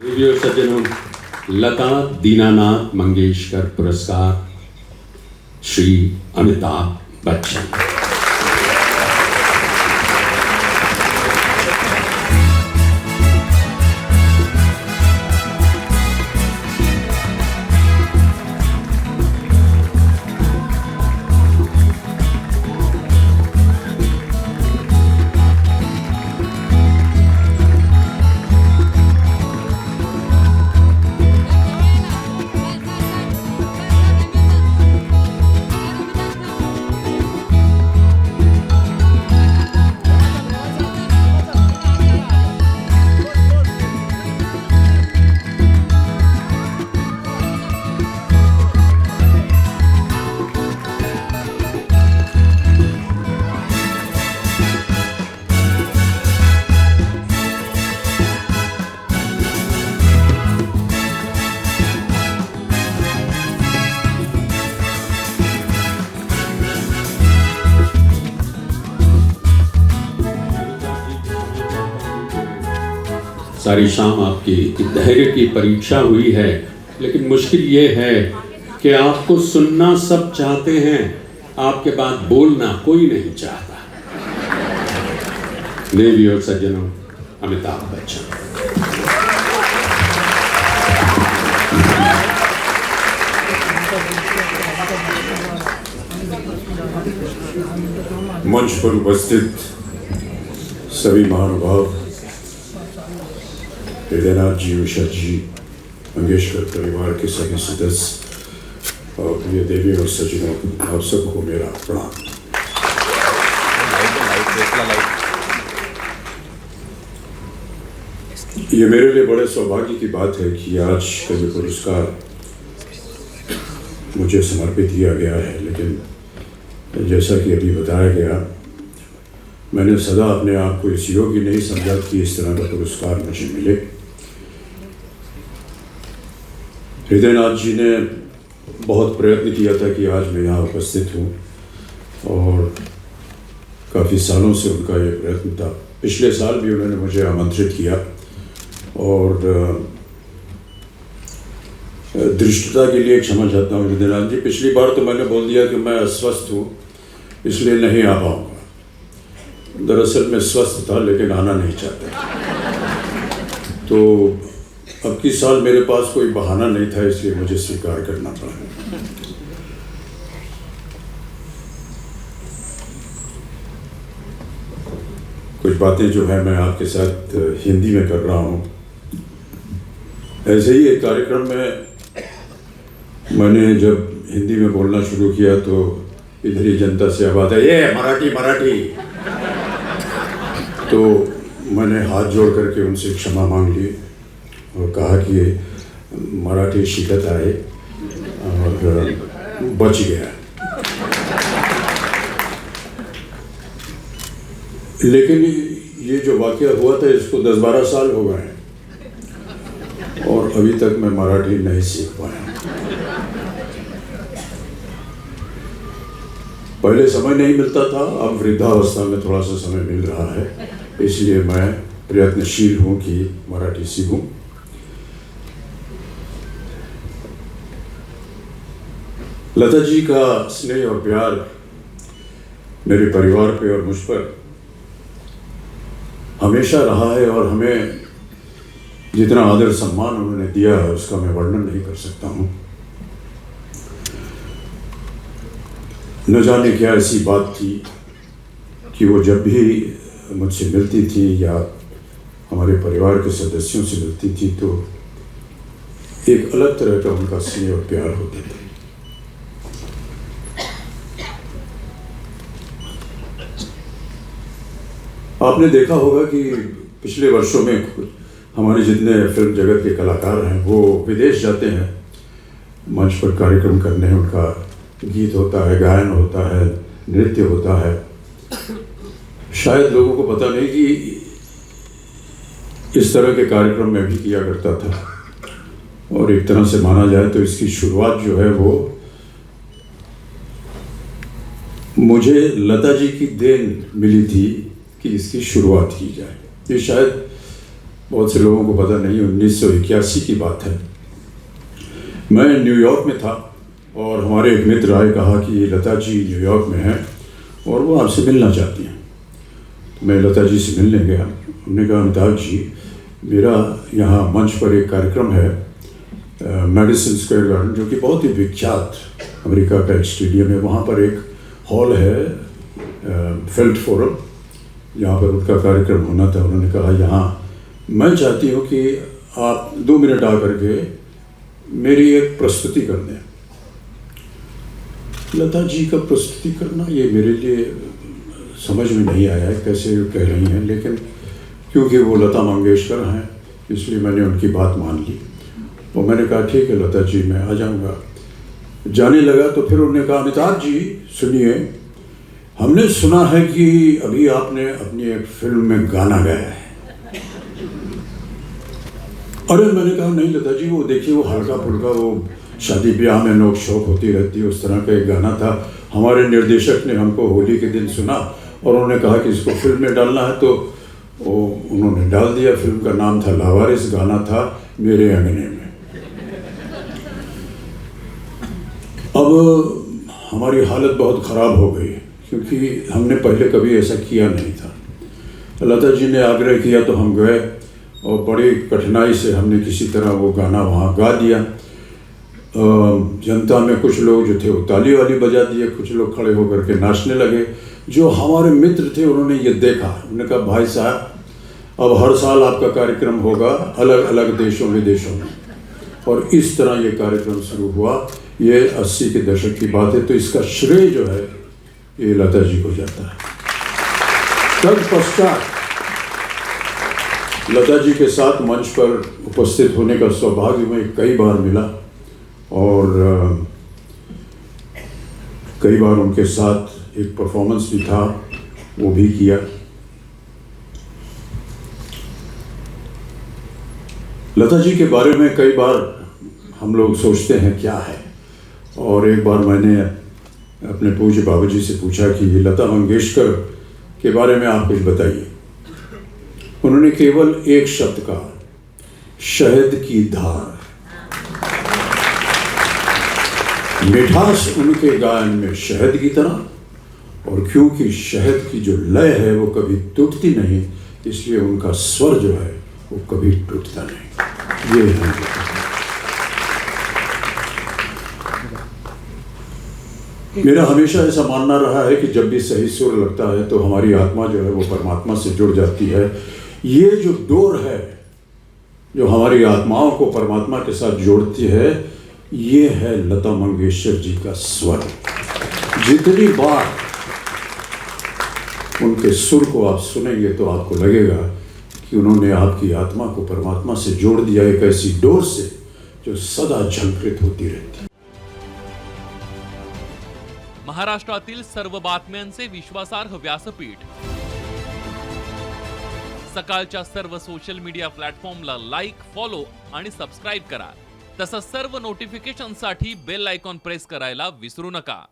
देवी और सज्जनों, लता दीनानाथ मंगेशकर पुरस्कार श्री अमिताभ बच्चन। सारी शाम आपकी धैर्य की परीक्षा हुई है, लेकिन मुश्किल ये है कि आपको सुनना सब चाहते हैं, आपके बाद बोलना कोई नहीं चाहता। देवी और सज्जनों, अमिताभ बच्चन। मंच पर उपस्थित सभी महानुभाव, हृदयनाथ जी, उषा जी, मंगेशकर परिवार के सभी सदस्य और प्रिय देवी और सज्जनों, आप सबको मेरा प्रणाम। ये मेरे लिए बड़े सौभाग्य की बात है कि आज का ये पुरस्कार मुझे समर्पित किया गया है, लेकिन जैसा कि अभी बताया गया, मैंने सदा अपने आप को इस योग्य नहीं समझा कि इस तरह का पुरस्कार मुझे मिले। हृदयनाथ जी ने बहुत प्रयत्न किया था कि आज मैं यहाँ उपस्थित हूँ, और काफ़ी सालों से उनका ये प्रयत्न था। पिछले साल भी उन्होंने मुझे आमंत्रित किया, और दृष्टता के लिए क्षमा चाहता हूँ हृदयनाथ जी। पिछली बार तो मैंने बोल दिया कि मैं अस्वस्थ हूँ, इसलिए नहीं आ पाऊँगा। दरअसल मैं स्वस्थ था, लेकिन आना नहीं चाहता। तो अब की साल मेरे पास कोई बहाना नहीं था, इसलिए मुझे स्वीकार करना पड़ा। कुछ बातें जो है मैं आपके साथ हिंदी में कर रहा हूँ। ऐसे ही एक कार्यक्रम में मैंने जब हिंदी में बोलना शुरू किया तो इधर ही जनता से आवाज़ आई, ये मराठी मराठी। तो मैंने हाथ जोड़ करके उनसे क्षमा मांग ली और कहा कि मराठी शिकत आए, और बच गया। लेकिन ये जो वाक़या हुआ था, इसको 10-12 साल हो गए हैं, और अभी तक मैं मराठी नहीं सीख पाया। पहले समय नहीं मिलता था, अब वृद्धावस्था में थोड़ा सा समय मिल रहा है, इसलिए मैं प्रयत्नशील हूँ कि मराठी सीखूं। लता जी का स्नेह और प्यार मेरे परिवार पे और मुझ पर हमेशा रहा है, और हमें जितना आदर सम्मान उन्होंने दिया है उसका मैं वर्णन नहीं कर सकता हूँ। न जाने क्या ऐसी बात थी कि वो जब भी मुझसे मिलती थी या हमारे परिवार के सदस्यों से मिलती थी, तो एक अलग तरह का उनका स्नेह और प्यार होता था। आपने देखा होगा कि पिछले वर्षों में हमारे जितने फिल्म जगत के कलाकार हैं, वो विदेश जाते हैं मंच पर कार्यक्रम करने। उनका गीत होता है, गायन होता है, नृत्य होता है। शायद लोगों को पता नहीं कि इस तरह के कार्यक्रम मैं भी किया करता था, और एक तरह से माना जाए तो इसकी शुरुआत जो है वो मुझे लता जी की देन मिली थी कि इसकी शुरुआत की जाए। ये शायद बहुत से लोगों को पता नहीं, 1981 की बात है। मैं न्यूयॉर्क में था और हमारे एक मित्र आए, कहा कि लता जी न्यूयॉर्क में हैं और वो आपसे मिलना चाहती हैं। तो मैं लता जी से मिलने गया। उन्होंने कहा, अमिताभ जी, मेरा यहाँ मंच पर एक कार्यक्रम है, मेडिसन स्क्वायर गार्डन, जो कि बहुत ही विख्यात अमेरिका का एक स्टेडियम है, वहाँ पर एक हॉल है, फिल्ड फोरम, यहाँ पर उनका कार्यक्रम होना था। उन्होंने कहा, यहाँ मैं चाहती हूँ कि आप 2 मिनट आकर के मेरी एक प्रस्तुति कर दें। लता जी का प्रस्तुति करना, ये मेरे लिए समझ में नहीं आया है कैसे कह रही हैं, लेकिन क्योंकि वो लता मंगेशकर हैं इसलिए मैंने उनकी बात मान ली और मैंने कहा, ठीक है लता जी, मैं आ जाऊँगा। जाने लगा तो फिर उन्होंने कहा, अमिताभ जी सुनिए, हमने सुना है कि अभी आपने अपनी एक फिल्म में गाना गाया है। अरे मैंने कहा, नहीं लता जी, वो देखिए, वो हल्का फुल्का, वो शादी ब्याह में नोक शोक होती रहती है, उस तरह का एक गाना था। हमारे निर्देशक ने हमको होली के दिन सुना और उन्होंने कहा कि इसको फिल्म में डालना है, तो वो उन्होंने डाल दिया। फिल्म का नाम था लावारिस, गाना था मेरे अंगने में। अब हमारी हालत बहुत ख़राब हो गई क्योंकि हमने पहले कभी ऐसा किया नहीं था। लता जी ने आग्रह किया तो हम गए और बड़ी कठिनाई से हमने किसी तरह वो गाना वहाँ गा दिया। जनता में कुछ लोग जो थे वो ताली वाली बजा दिए, कुछ लोग खड़े होकर के नाचने लगे। जो हमारे मित्र थे उन्होंने ये देखा, उन्होंने कहा, भाई साहब, अब हर साल आपका कार्यक्रम होगा अलग अलग देशों विदेशों में, और इस तरह ये कार्यक्रम शुरू हुआ। ये 80 के दशक की बात है, तो इसका श्रेय जो है ये लता जी को जाता है। तत्पश्चात लता जी के साथ मंच पर उपस्थित होने का सौभाग्य में कई बार मिला और कई बार उनके साथ एक परफॉर्मेंस भी था, वो भी किया। लता जी के बारे में कई बार हम लोग सोचते हैं क्या है, और एक बार मैंने अपने पूज्य बाबूजी से पूछा कि ये लता मंगेशकर के बारे में आप कुछ बताइए। उन्होंने केवल एक शब्द कहा, शहद की धार। मिठास उनके गायन में शहद की तरह, और क्योंकि शहद की जो लय है वो कभी टूटती नहीं, इसलिए उनका स्वर जो है वो कभी टूटता नहीं। ये है। मेरा हमेशा ऐसा मानना रहा है कि जब भी सही सुर लगता है तो हमारी आत्मा जो है वो परमात्मा से जुड़ जाती है। ये जो डोर है जो हमारी आत्माओं को परमात्मा के साथ जोड़ती है, ये है लता मंगेशकर जी का स्वर। जितनी बार उनके सुर को आप सुनेंगे तो आपको लगेगा कि उन्होंने आपकी आत्मा को परमात्मा से जोड़ दिया, एक ऐसी डोर से जो सदा झंकृत होती रहती है। महाराष्ट्रातील सर्व बातम्यांचे विश्वासार्ह व्यासपीठ, सकाळच्या सर्व सोशल मीडिया प्लॅटफॉर्मला लाईक, फॉलो आणि सबस्क्राईब करा। तसंच सर्व नोटिफिकेशनसाठी बेल आयकॉन प्रेस करायला विसरू नका।